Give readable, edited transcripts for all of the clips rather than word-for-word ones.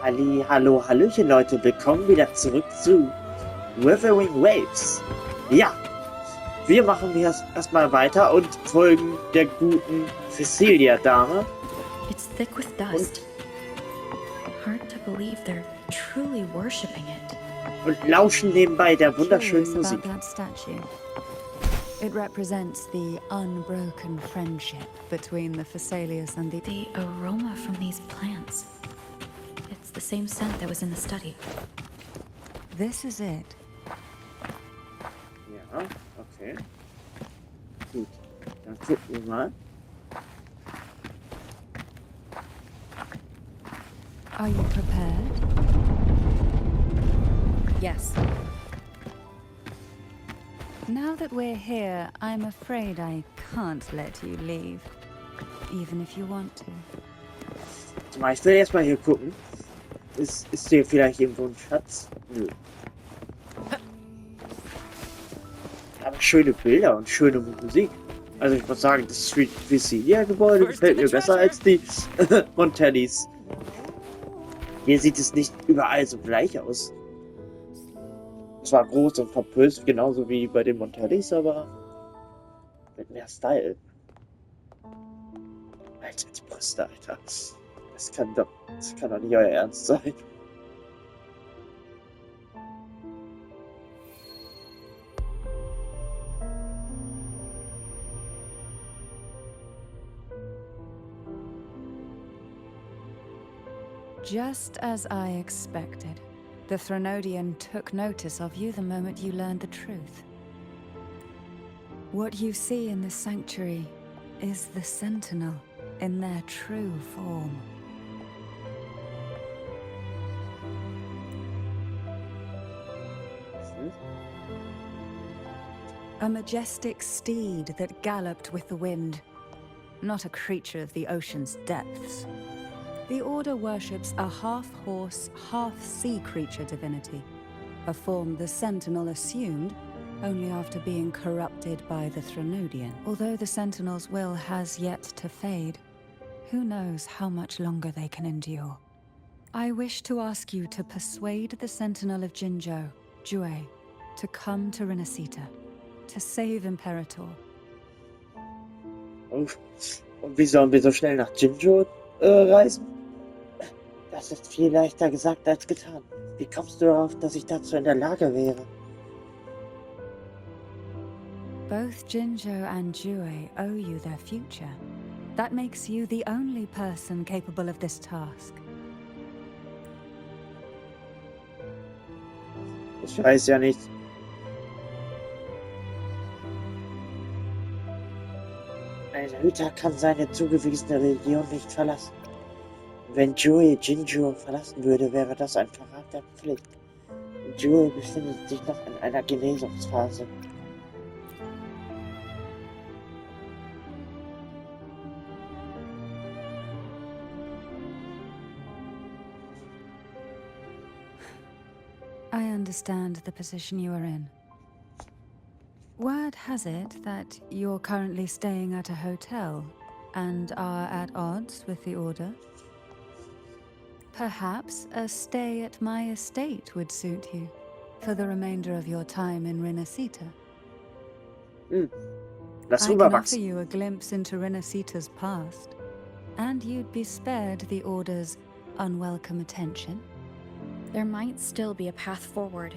Halli, hallo, hallöchen Leute, willkommen wieder zurück zu Wuthering Waves. Ja, wir machen hier erstmal weiter und folgen der guten Cecilia-Dame. It's thick with dust. Hard to believe they're truly worshipping it. Und lauschen nebenbei der wunderschönen Curious Musik. about that statue. It represents the unbroken friendship between the Phasaelius and The aroma from these plants. It's the same scent that was in the study. This is it. Ja, okay. Gut, dann gucken wir mal. Are you prepared? Yes. Now that we're here, I'm afraid I can't let you leave. Even if you want to. Zumal ich will erstmal hier gucken. Ist hier vielleicht irgendwo ein Schatz? Nö. Aber schöne Bilder und schöne Musik. Also ich muss sagen, das Street Cecilia-Gebäude gefällt mir besser als die Montellis. Hier sieht es nicht überall so gleich aus. Zwar groß und verpulst, genauso wie bei den Montellis, aber mit mehr Style. Alter, die Brüste, Alter. Das kann doch nicht euer Ernst sein. Just as I expected. The Threnodian took notice of you the moment you learned the truth. What you see in the sanctuary is the Sentinel in their true form. A majestic steed that galloped with the wind, not a creature of the ocean's depths. The Order worships a half-horse, half-sea creature divinity, a form the Sentinel assumed only after being corrupted by the Threnodian. Although the Sentinel's will has yet to fade, who knows how much longer they can endure. I wish to ask you to persuade the Sentinel of Jinzhou, Jue, to come to Renacita, to save Imperator. Und wie sollen wir so schnell nach Jinzhou reisen? Das ist viel leichter gesagt als getan. Wie kommst du darauf, dass ich dazu in der Lage wäre? Both Jinzhou and Jue owe you their future. That makes you the only person capable of this task. Ich weiß ja nicht. Ein Hüter kann seine zugewiesene Region nicht verlassen. Wenn Jue Jinzhou verlassen würde, wäre das ein Verrat der Pflicht. Jue befindet sich noch in einer Genesungsphase. I understand the position you are in. Word has it that you're currently staying at a hotel and are at odds with the Order. Perhaps a stay at my estate would suit you for the remainder of your time in Renacita. Lass I can offer rüberwachsen. you a glimpse into Renacita's past, and you'd be spared the Order's unwelcome attention. There might still be a path forward.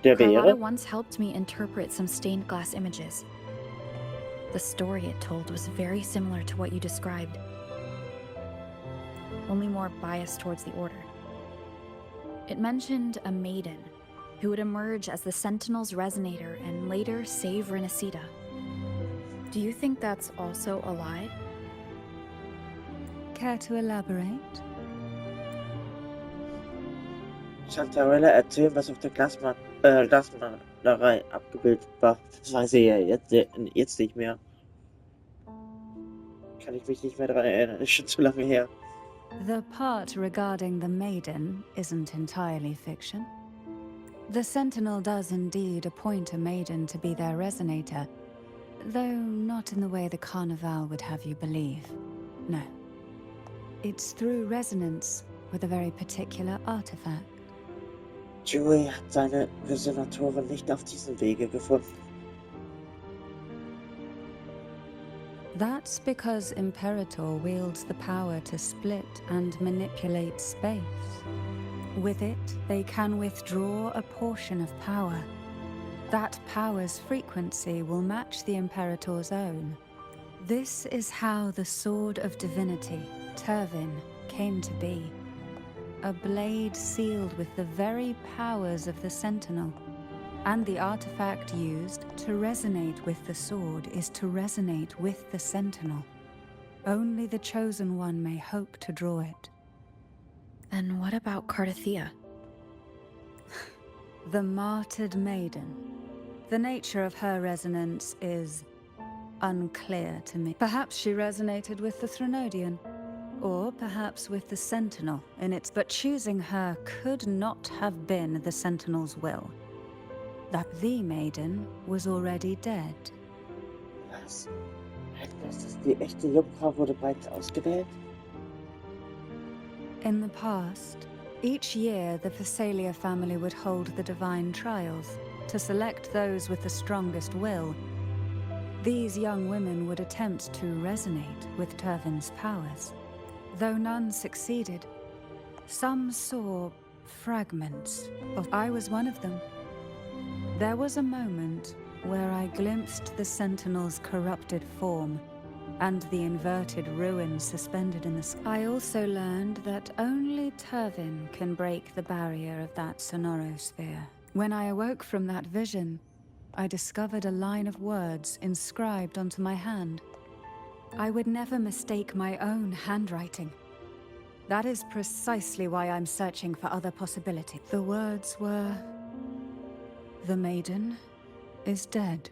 Der Carlotta wäre? once helped me interpret some stained glass images. The story it told was very similar to what you described, only more biased towards the Order. It mentioned a maiden who would emerge as the Sentinel's resonator and later save Renacita. Do you think that's also a lie? Care to elaborate? Chantarella erzählen, was auf der Glasmalerei abgebildet war. Das weiß ich ja jetzt nicht mehr. Kann ich mich nicht mehr daran erinnern. Ist schon zu lange her. The part regarding the maiden isn't entirely fiction. The Sentinel does indeed appoint a maiden to be their resonator, though not in the way the Carnival would have you believe. No. It's through resonance with a very particular artifact. Joey hat seine Resonatoren nicht auf diesem Wege gefunden. That's because Imperator wields the power to split and manipulate space. With it, they can withdraw a portion of power. That power's frequency will match the Imperator's own. This is how the Sword of Divinity, Turvin, came to be. A blade sealed with the very powers of the Sentinel. And the artifact used to resonate with the sword is to resonate with the Sentinel. Only the Chosen One may hope to draw it. And what about Cardathea? The martyred maiden. The nature of her resonance is unclear to me. Perhaps she resonated with the Threnodian, or perhaps with the Sentinel in its... But choosing her could not have been the Sentinel's will. That the maiden was already dead. Was? Das ist die echte Jungfrau wurde bereits ausgewählt? In the past, each year the Phasalia family would hold the divine trials to select those with the strongest will. These young women would attempt to resonate with Turvin's powers. Though none succeeded, some saw fragments of... I was one of them. There was a moment where I glimpsed the Sentinel's corrupted form and the inverted ruins suspended in the sky. I also learned that only Turvin can break the barrier of that sonorosphere. When I awoke from that vision, I discovered a line of words inscribed onto my hand. I would never mistake my own handwriting. That is precisely why I'm searching for other possibilities. The words were... The maiden is dead.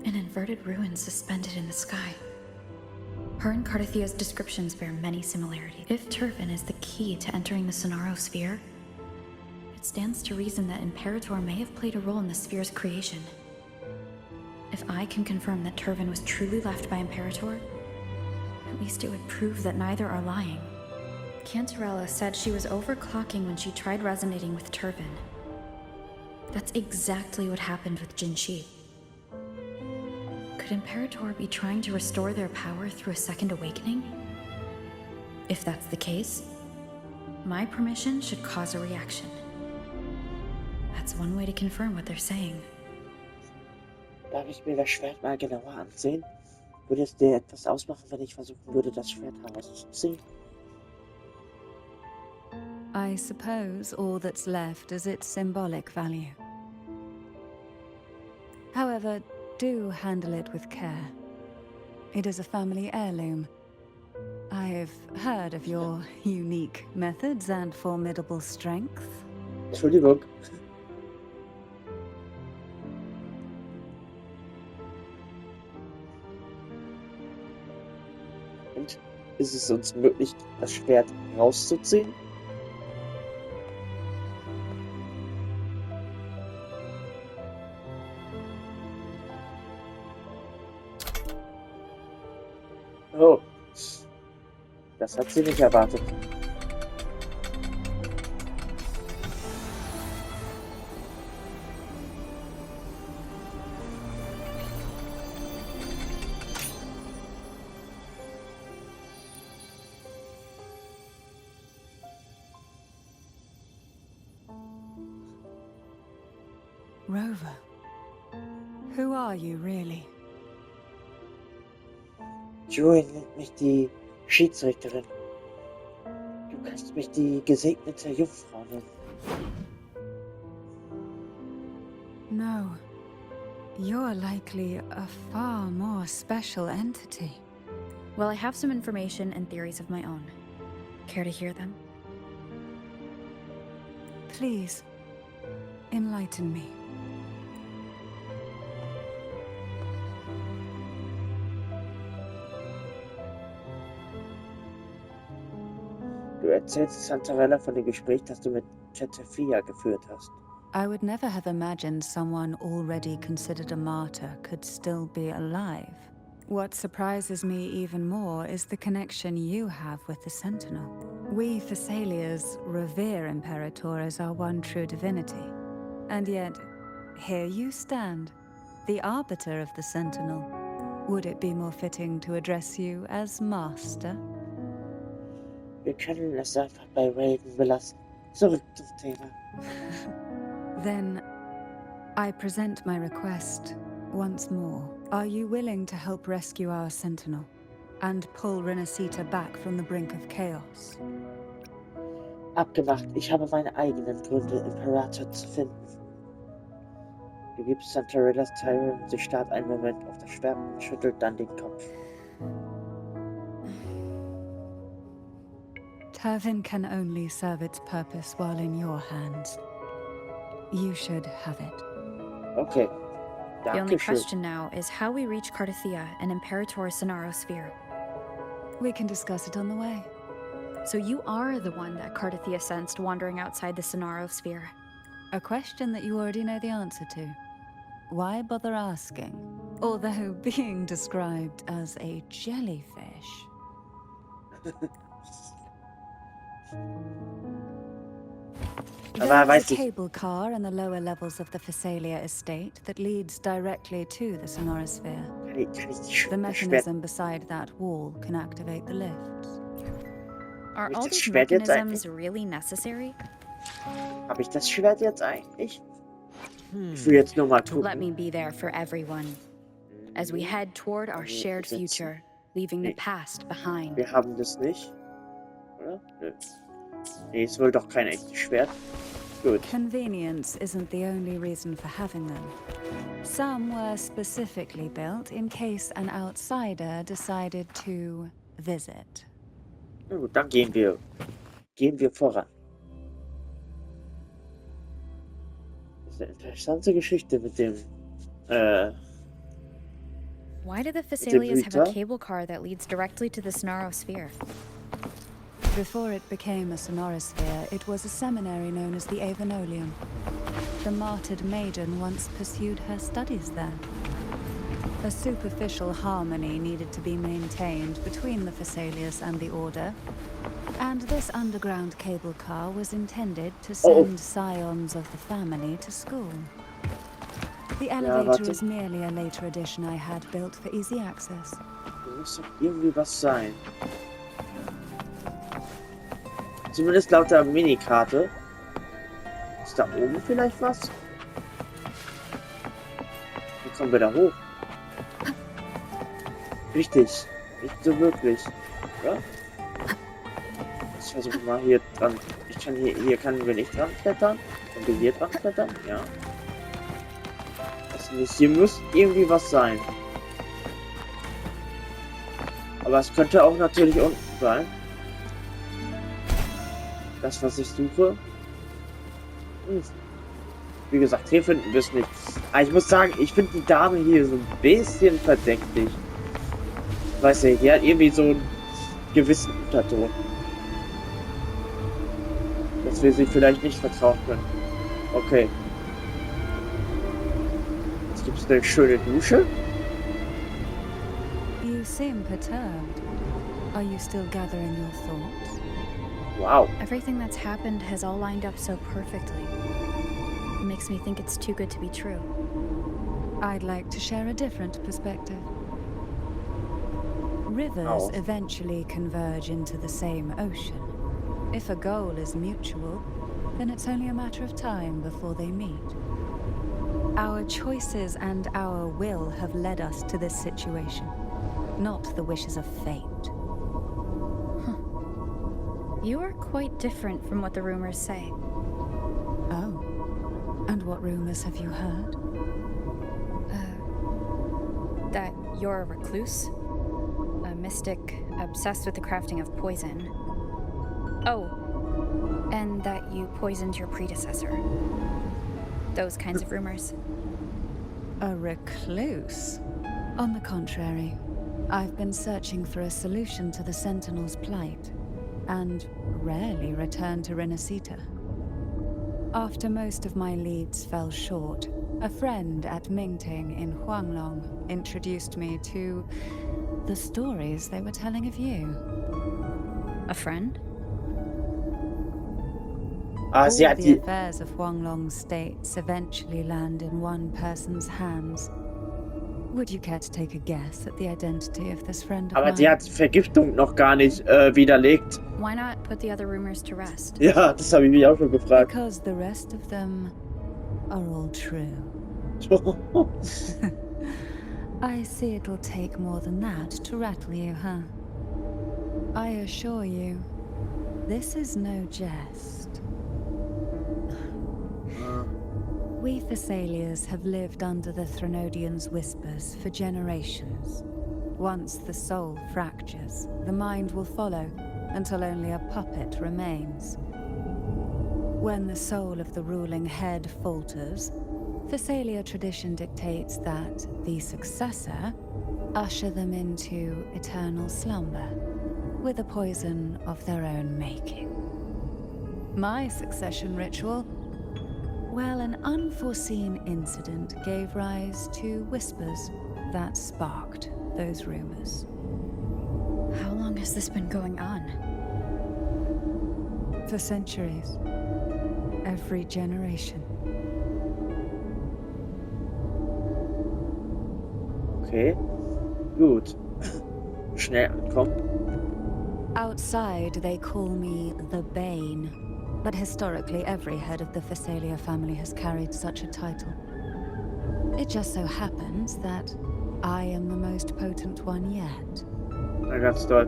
An inverted ruin suspended in the sky. Her and Cardathea's descriptions bear many similarities. If Turvin is the key to entering the Sonaro sphere, it stands to reason that Imperator may have played a role in the sphere's creation. If I can confirm that Turvin was truly left by Imperator, at least it would prove that neither are lying. Cantarella said she was overclocking when she tried resonating with Turvin. That's exactly what happened with Jinshi. Could Imperator be trying to restore their power through a second awakening? If that's the case, my permission should cause a reaction. That's one way to confirm what they're saying. Darf ich mir das Schwert mal genauer ansehen? Würde es dir etwas ausmachen, wenn ich versuchen würde, das Schwert herauszuziehen? I suppose all that's left is its symbolic value. However, do handle it with care. It is a family heirloom. I've heard of your unique methods and formidable strength. Entschuldigung. Und ist es uns möglich, das Schwert rauszuziehen? Oh, das hat sie nicht erwartet. Rover, who are you really? Joey nennt mich die Schiedsrichterin. Du kannst mich die gesegnete Jungfrau nennen. No, you're likely a far more special entity. Well, I have some information and theories of my own. Care to hear them? Please, enlighten me. Du erzählst Santarella von dem Gespräch, das du mit Cetefia geführt hast. I would never have imagined someone already considered a martyr could still be alive. What surprises me even more is the connection you have with the Sentinel. We Thessalians revere Imperator as our one true divinity. And yet, here you stand, the arbiter of the Sentinel. Would it be more fitting to address you as Master? Wir können es einfach bei Raven belassen. Zurück zum Thema. Then, I present my request once more. Are you willing to help rescue our Sentinel and pull Renacita back from the brink of chaos? Abgemacht, ich habe meine eigenen Gründe, Imperator zu finden. Du gibst Santarillas Tyron, sie starrt einen Moment auf das Schwert und schüttelt dann den Kopf. Turvin can only serve its purpose while in your hands. You should have it. Okay. The only Dankeschön. question now is how we reach Cardathia and Imperator's Sonaro Sphere. We can discuss it on the way. So you are the one that Cardathia sensed wandering outside the Sonaro Sphere. A question that you already know the answer to. Why bother asking? Although being described as a jellyfish. Aber There's weiß a ich, cable car in the lower levels of the Phasalia estate that leads directly to the Sonorosphere. kann ich die The Schwert... mechanism beside that wall can activate the lifts. Are Ist all das these Schwert jetzt mechanisms really necessary? Habe ich das Schwert jetzt eigentlich? Ich will jetzt nur mal gucken. Let me be there for everyone as we head toward our shared Besitzen. future, leaving the Nee. past behind. Wir haben das nicht. Oder? Nö. Nee, ist wohl doch kein echtes Schwert. Gut. Convenience isn't the only reason for having them. Some were specifically built in case an outsider decided to visit. Na gut, dann gehen wir. Gehen wir voran. Das ist eine interessante Geschichte mit dem, Why do the Thessalians have a Hüter? cable car that leads directly to the Sonaro Sphere? Before it became a sonorosphere, it was a seminary known as the Avenolium. The martyred maiden once pursued her studies there. A superficial harmony needed to be maintained between the Phasaelius and the Order, and this underground cable car was intended to send scions of the family to school. The elevator warte. is merely a later addition I had built for easy access. Da muss doch irgendwie was sein. Zumindest laut der Minikarte. Ist da oben vielleicht was? Wie kommen wir da hoch? Richtig. Nicht so wirklich. Ja? Ich versuche mal hier dran. Ich kann hier können wir nicht dran klettern. Können wir hier dran klettern? Ja. Das nicht. Hier muss irgendwie was sein. Aber es könnte auch natürlich unten sein. Das, was ich suche. Wie gesagt, hier finden wir es nicht. Aber ich muss sagen, ich finde die Dame hier so ein bisschen verdächtig. Weiß nicht, die hat irgendwie so einen gewissen Unterton. Dass wir sie vielleicht nicht vertrauen können. Okay. Jetzt gibt es eine schöne Dusche. You seem perturbed. Are you still gathering your thoughts? Wow. Everything that's happened has all lined up so perfectly. It makes me think it's too good to be true. I'd like to share a different perspective. Rivers eventually converge into the same ocean. If a goal is mutual, then it's only a matter of time before they meet. Our choices and our will have led us to this situation, not the wishes of fate. You are quite different from what the rumors say. Oh. And what rumors have you heard? That you're a recluse, a mystic obsessed with the crafting of poison. Oh, and that you poisoned your predecessor. Those kinds of rumors. A recluse? On the contrary, I've been searching for a solution to the Sentinel's plight, and rarely return to Renacita. After most of my leads fell short, A friend at Mingting in Huanglong introduced me to the stories they were telling of you. A friend? Ah, All sie hat the die... affairs of Huanglong states eventually land in one person's hands. Would you care to take a guess at the identity of this friend of Aber mine? die hat Vergiftung noch gar nicht widerlegt. Why not put the other rumors to rest? Ja, das habe ich mich auch schon gefragt. Because the rest of them are all true. I see it'll take more than that to rattle you, huh? I assure you, this is no jest. We Thessalians have lived under the Threnodians' whispers for generations. Once the soul fractures, the mind will follow, until only a puppet remains. When the soul of the ruling head falters, Thessalia tradition dictates that the successor usher them into eternal slumber, with a poison of their own making. My succession ritual? Well, an unforeseen incident gave rise to whispers that sparked those rumors. How long has this been going on? For centuries. Every generation. Okay, gut. Schnell ankommen. Outside, they call me the Bane. But historically, every head of the Thessalia family has carried such a title. It just so happens that I am the most potent one yet. Na, ganz toll.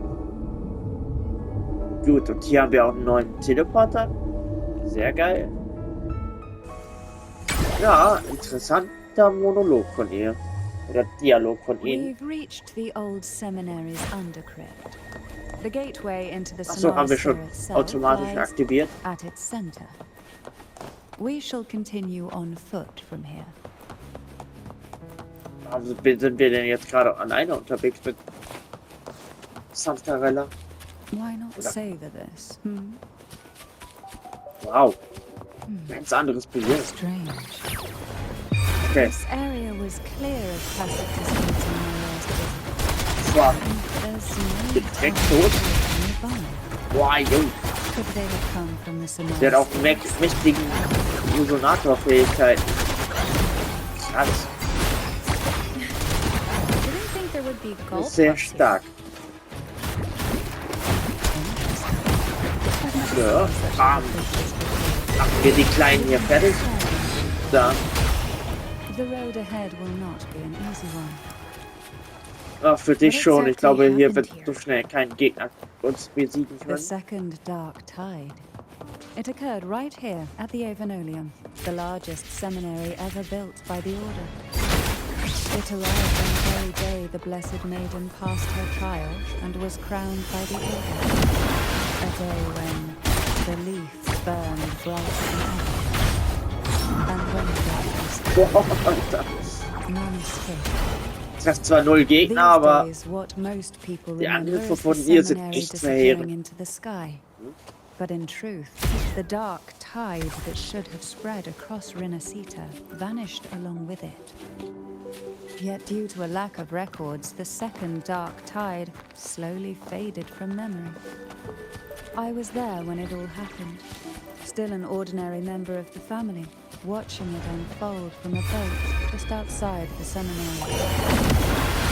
Gut, und hier haben wir auch einen neuen Teleporter. Sehr geil. Ja, interessanter Monolog von ihr. Oder Dialog von ihnen. We've reached the old seminary's undercrypt. The gateway into the Achso, haben wir schon Sonora itself automatisch lies aktiviert. at its center. We shall continue on foot from here. Also sind wir denn jetzt gerade alleine unterwegs mit Santarella? Why not Oder- savor this? Wow. Ganz anderes Bild. Strange. Okay. This area was clear of passive disputes in my last visit. Wow. There's no Direkt town tot. nearby. Wow, Junge. Could they have come from the Sonora Der hat auch State? mächtigen Resonatorfähigkeiten. Krass. Didn't think there would be gold. Sehr stark. Ja, machen wir die Kleinen hier fertig. Da. The road ahead will not be an easy one. Ach, für dich schon. Ich glaube, hier wird so schnell kein Gegner uns besiegen The können. second dark tide. It occurred right here at the Avenolium, the largest seminary ever built by the Order. It arrived on the very day the Blessed Maiden passed her trial and was crowned by the Order. A day when the leaf burned brighter than ever. And when the darkness Boah, Alter. none escaped. Das ist zwar 0 Gegner, These aber days, what most people die remember Angriffe is the von ihr sind seminary echt disappearing verheerend. into the sky. But in truth, the dark tide that should have spread across Rinascita vanished along with it. Yet due to a lack of records, the second dark tide slowly faded from memory. I was there when it all happened, still an ordinary member of the family, watching it unfold from a boat just outside the seminary.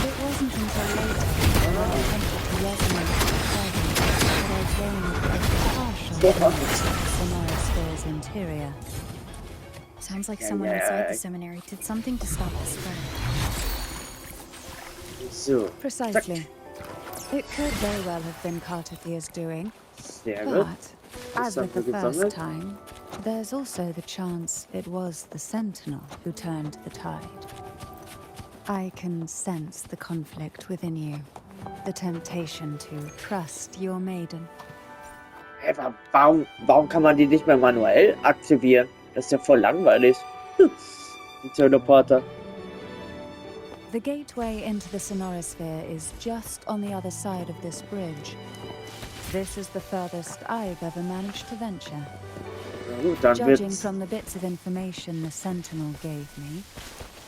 It wasn't until later, when I attempted to resonate with the presence, that I gained a partial glimpse of the Sonora Sphere's interior. Sounds like someone inside the seminary did something to stop the spread. so. Precisely. It could very well have been Cartathia's doing, Sehr gut. but as with the first gesammelt. time, there's also the chance it was the Sentinel who turned the tide. I can sense the conflict within you, the temptation to trust your maiden. Hey, warum kann man die nicht mehr manuell aktivieren? Das ist ja voll langweilig. Die Teleporter. The gateway into the Sonora Sphere is just on the other side of this bridge. This is the furthest I've ever managed to venture. Na gut, dann Judging wird's. from the bits of information the Sentinel gave me,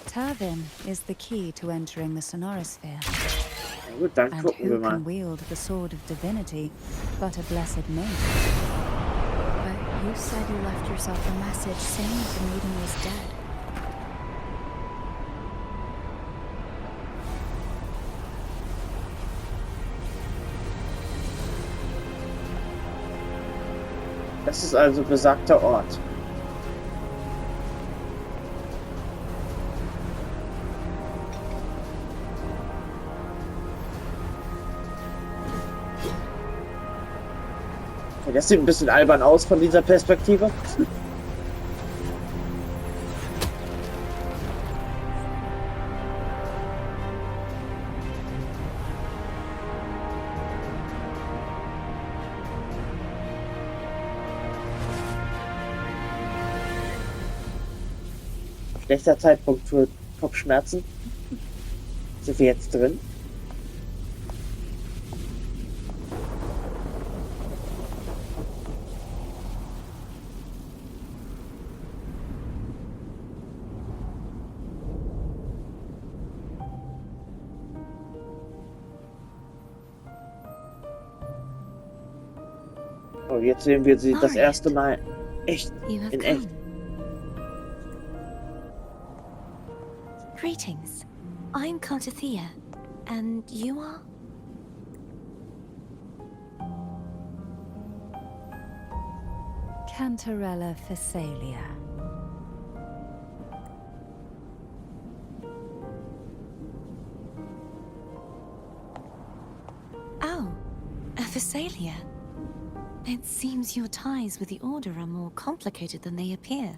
Turvin is the key to entering the Sonorosphere. Na gut, dann And gucken wir who mal. can wield the Sword of Divinity but a blessed maiden? But you said you left yourself a message saying that the maiden was dead. Das ist also besagter Ort. Okay, das sieht ein bisschen albern aus von dieser Perspektive. Schlechter Zeitpunkt für Kopfschmerzen. Sind wir jetzt drin? Oh, jetzt sehen wir sie das erste Mal echt, You have in come. echt. Greetings. I'm Kometenschauern, and you are? Cantarella Phasalia. Oh, a Phasalia. It seems your ties with the Order are more complicated than they appear.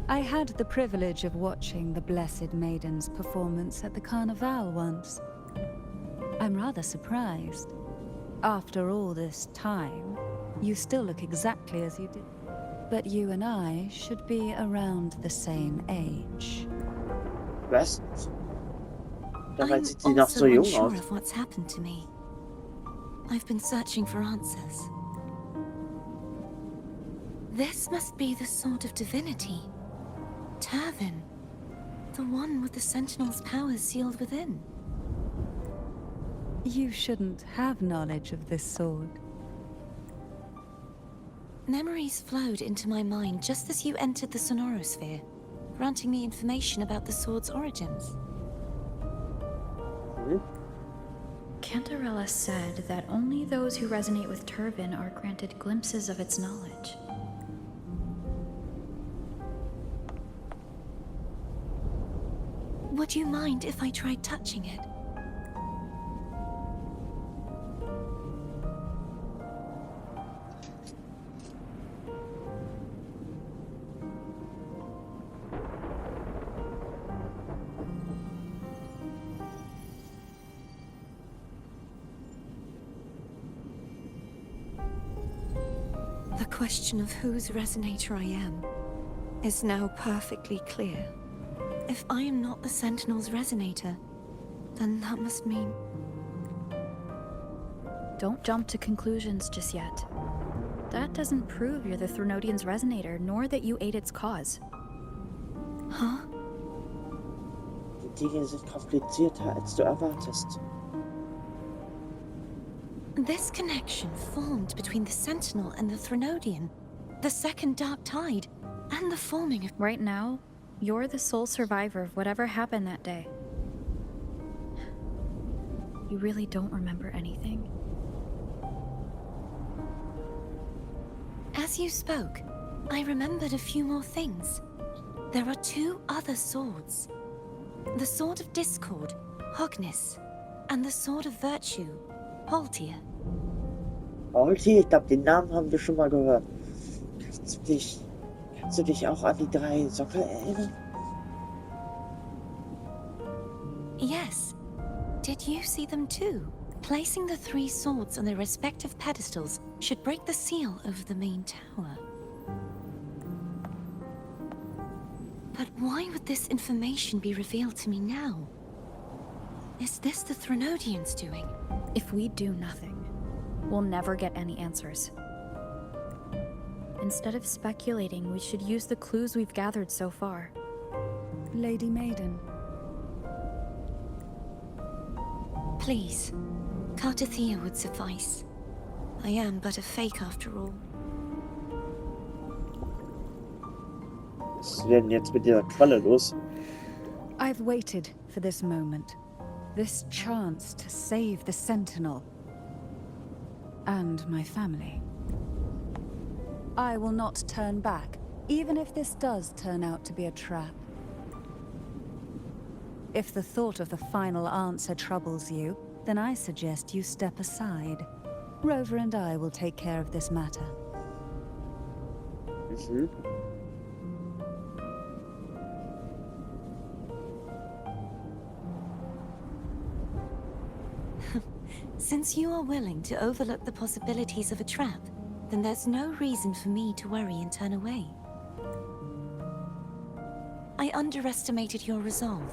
I had the privilege of watching the Blessed Maiden's performance at the Carnival once. I'm rather surprised. After all this time, you still look exactly as you did. But you and I should be around the same age. Was? Dabei I'm sieht sie noch also so jung unsure aus. of what's happened to me. I've been searching for answers. This must be the Sword of Divinity. Turvin. The one with the Sentinel's powers sealed within. You shouldn't have knowledge of this sword. Memories flowed into my mind just as you entered the Sonorosphere, granting me information about the sword's origins. Hm? Cantarella said that only those who resonate with Turvin are granted glimpses of its knowledge. Would you mind if I tried touching it? The question of whose resonator I am is now perfectly clear. If I am not the Sentinel's resonator, then that must mean... Don't jump to conclusions just yet. That doesn't prove you're the Threnodian's resonator, nor that you ate its cause. Huh? Die Dinge sind komplizierter, als du erwartest. This connection formed between the Sentinel and the Threnodian, the second Dark Tide, and the forming of... Right now, you're the sole survivor of whatever happened that day. You really don't remember anything? As you spoke, I remembered a few more things. There are two other swords. The Sword of Discord, Hognis, and the Sword of Virtue, Haltir. Alti, ich glaube, den Namen haben wir schon mal gehört. Kannst du dich auch an die drei Sockel erinnern? Yes. Did you see them too? Placing the three swords on their respective pedestals should break the seal over the main tower. But why would this information be revealed to me now? Is this the Threnodians' doing? If we do nothing, we'll never get any answers. Instead of speculating, we should use the clues we've gathered so far. Lady Maiden. Please, Cartathea would suffice. I am but a fake after all. Was werden jetzt mit dieser Qualle los? I've waited for this moment. This chance to save the Sentinel. And my family. I will not turn back, even if this does turn out to be a trap. If the thought of the final answer troubles you, then I suggest you step aside. Rover and I will take care of this matter. Mhm. Since you are willing to overlook the possibilities of a trap, then there's no reason for me to worry and turn away. I underestimated your resolve.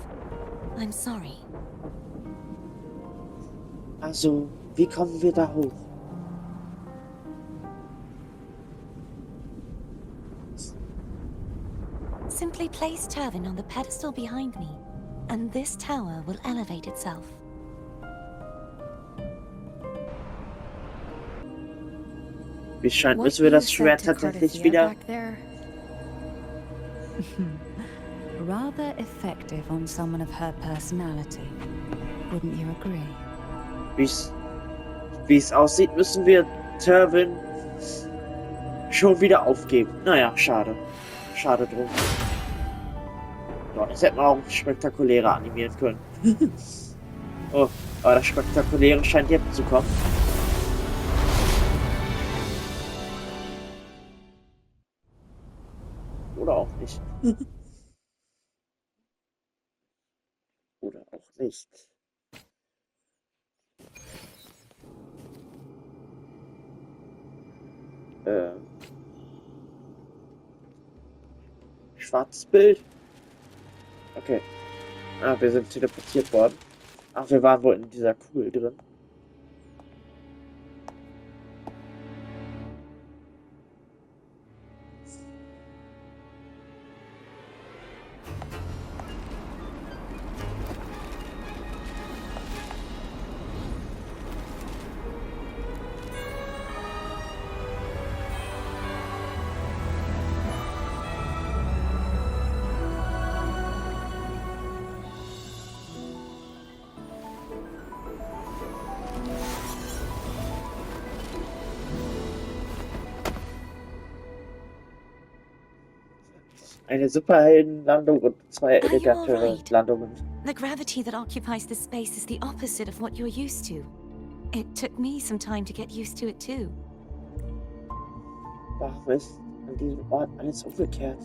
I'm sorry. Also, wie kommen wir da hoch? Simply place Turvin on the pedestal behind me, and this tower will elevate itself. Wie scheint, What müssen wir you das Schwert said to tatsächlich Cartathea wieder... back there, Rather effective on someone of her personality. Wouldn't you agree? Wie es aussieht, müssen wir Turvin schon wieder aufgeben. Naja, schade. Schade drum. Ja, das hätten wir auch spektakulärer animieren können. Oh, aber das Spektakuläre scheint jetzt zu kommen. Oder auch nicht. Oder auch nicht. Schwarzes Bild. Okay. Ah, wir sind teleportiert worden. Ach, wir waren wohl in dieser Kugel drin. Eine Superheldenlandung und zwei Are you elegante alright? Landungen. The gravity that occupies this space is the opposite of what you're used to. It took me some time to get used to it too. Warum ist an diesem Ort alles umgekehrt?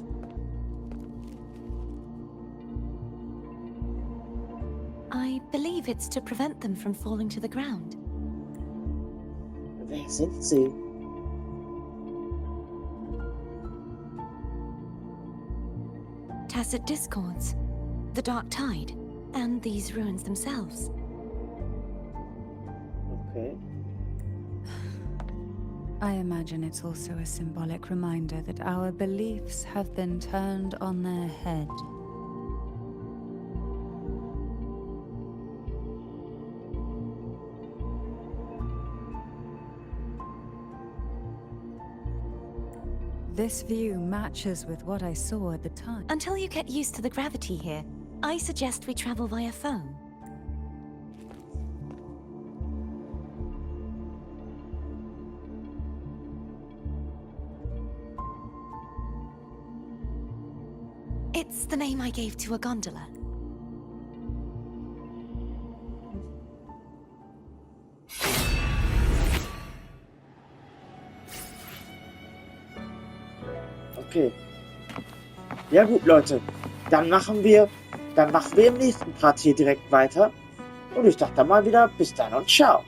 I believe it's to prevent them from falling to the ground. Wer sind sie? Tacit discords, the dark tide, and these ruins themselves. Okay. I imagine it's also a symbolic reminder that our beliefs have been turned on their head. This view matches with what I saw at the time. Until you get used to the gravity here, I suggest we travel via foam. It's the name I gave to a gondola. Okay. Ja gut, Leute. Dann machen wir im nächsten Part hier direkt weiter. Und ich dachte mal wieder, bis dann und ciao.